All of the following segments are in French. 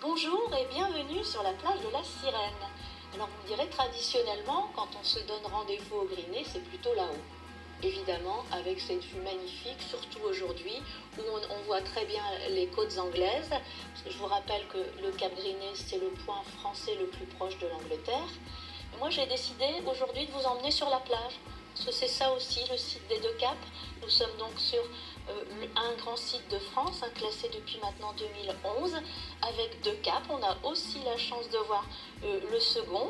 Bonjour et bienvenue sur la plage de la Sirène. Alors vous me direz, traditionnellement, quand on se donne rendez-vous au Griné, c'est plutôt là-haut. Évidemment, avec cette vue magnifique, surtout aujourd'hui, où on voit très bien les côtes anglaises, parce que je vous rappelle que le Cap Griné, c'est le point français le plus proche de l'Angleterre. Et moi, j'ai décidé aujourd'hui de vous emmener sur la plage, parce que c'est ça aussi, le site des Deux Caps. Nous sommes donc sur un grand site de France, classé depuis maintenant 2011, avec deux caps. On a aussi la chance de voir le second,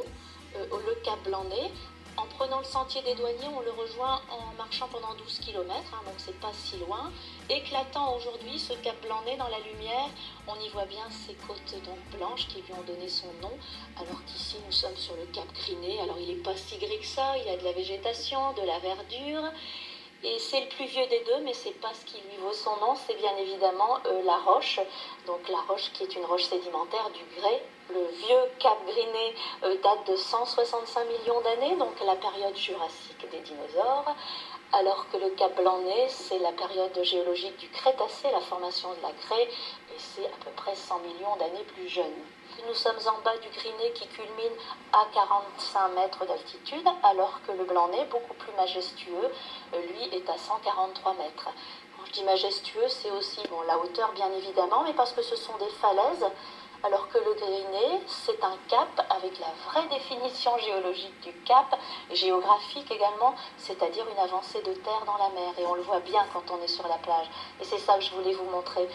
le Cap Blanc-Nez. En prenant le sentier des douaniers, on le rejoint en marchant pendant 12 km, donc c'est pas si loin. Éclatant aujourd'hui, ce Cap Blanc-Nez dans la lumière, on y voit bien ces côtes donc blanches qui lui ont donné son nom, alors qu'ici nous sommes sur le Cap Griné. Alors il n'est pas si gris que ça, il y a de la végétation, de la verdure. Et c'est le plus vieux des deux, mais c'est pas ce qui lui vaut son nom, c'est bien évidemment la roche. Donc la roche qui est une roche sédimentaire du grès. Le vieux Cap Griné date de 165 millions d'années, donc la période jurassique des dinosaures, alors que le Cap Blanc-Nez, c'est la période géologique du Crétacé, la formation de la craie, et c'est à peu près 100 millions d'années plus jeune. Nous sommes en bas du Griné qui culmine à 45 mètres d'altitude, alors que le Blanc-Nez, beaucoup plus majestueux, lui est à 143 mètres. Quand je dis majestueux, c'est aussi la hauteur bien évidemment, mais parce que ce sont des falaises, alors que le Griné, c'est un cap avec la vraie définition géologique du cap, géographique également, c'est-à-dire une avancée de terre dans la mer, et on le voit bien quand on est sur la plage. Et c'est ça que je voulais vous montrer.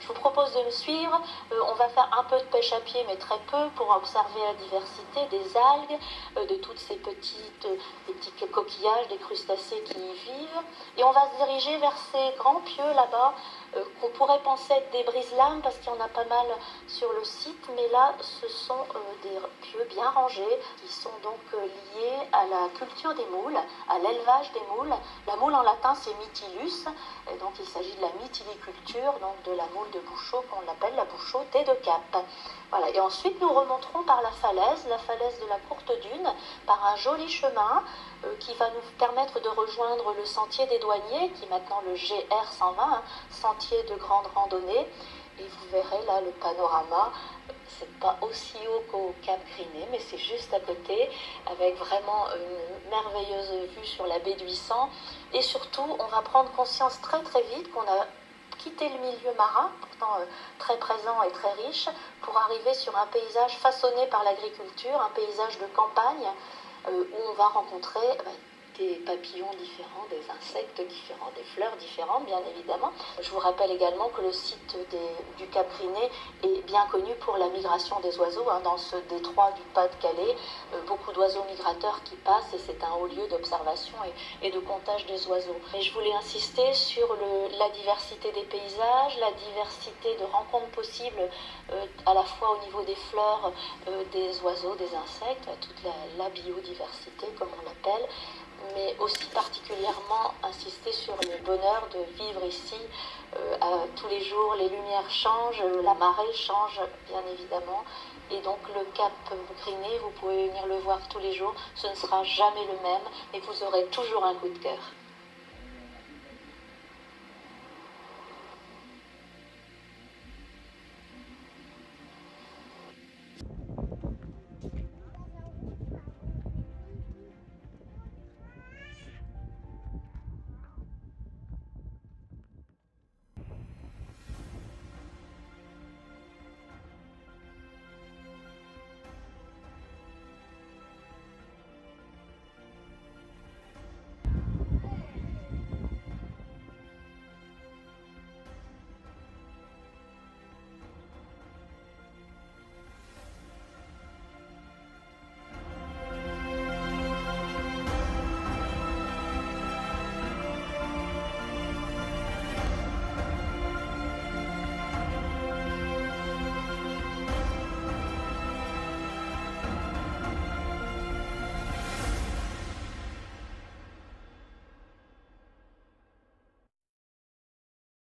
Je vous propose de me suivre. On va faire un peu de pêche à pied, mais très peu, pour observer la diversité des algues, de toutes ces des petits coquillages, des crustacés qui y vivent. Et on va se diriger vers ces grands pieux là-bas, qu'on pourrait penser être des brise-lames, parce qu'il y en a pas mal sur le site, mais là, ce sont des pieux bien rangés, qui sont donc liés à la culture des moules, à l'élevage des moules. La moule en latin, c'est Mytilus, et donc il s'agit de la mytiliculture, donc de la moule de Bouchot, qu'on appelle la Bouchot des Deux Caps. Voilà. Et ensuite, nous remonterons par la falaise de la courte dune, par un joli chemin qui va nous permettre de rejoindre le sentier des douaniers, qui est maintenant le GR 120, sentier de grande randonnée. Et vous verrez là le panorama, c'est pas aussi haut qu'au Cap Griné, mais c'est juste à côté, avec vraiment une merveilleuse vue sur la baie d'Huissan. Et surtout, on va prendre conscience très très vite qu'on a quitté le milieu marin, pourtant très présent et très riche, pour arriver sur un paysage façonné par l'agriculture, un paysage de campagne, où on va rencontrer des papillons différents, des insectes différents, des fleurs différentes, bien évidemment. Je vous rappelle également que le site du Cap Griné est bien connu pour la migration des oiseaux. Dans ce détroit du Pas-de-Calais, beaucoup d'oiseaux migrateurs qui passent, et c'est un haut lieu d'observation et de comptage des oiseaux. Et je voulais insister sur la diversité des paysages, la diversité de rencontres possibles, à la fois au niveau des fleurs, des oiseaux, des insectes, toute la biodiversité comme on l'appelle, mais aussi particulièrement insister sur le bonheur de vivre ici. Tous les jours, les lumières changent, la marée change bien évidemment, et donc le Cap Griné, vous pouvez venir le voir tous les jours, ce ne sera jamais le même, et vous aurez toujours un coup de cœur.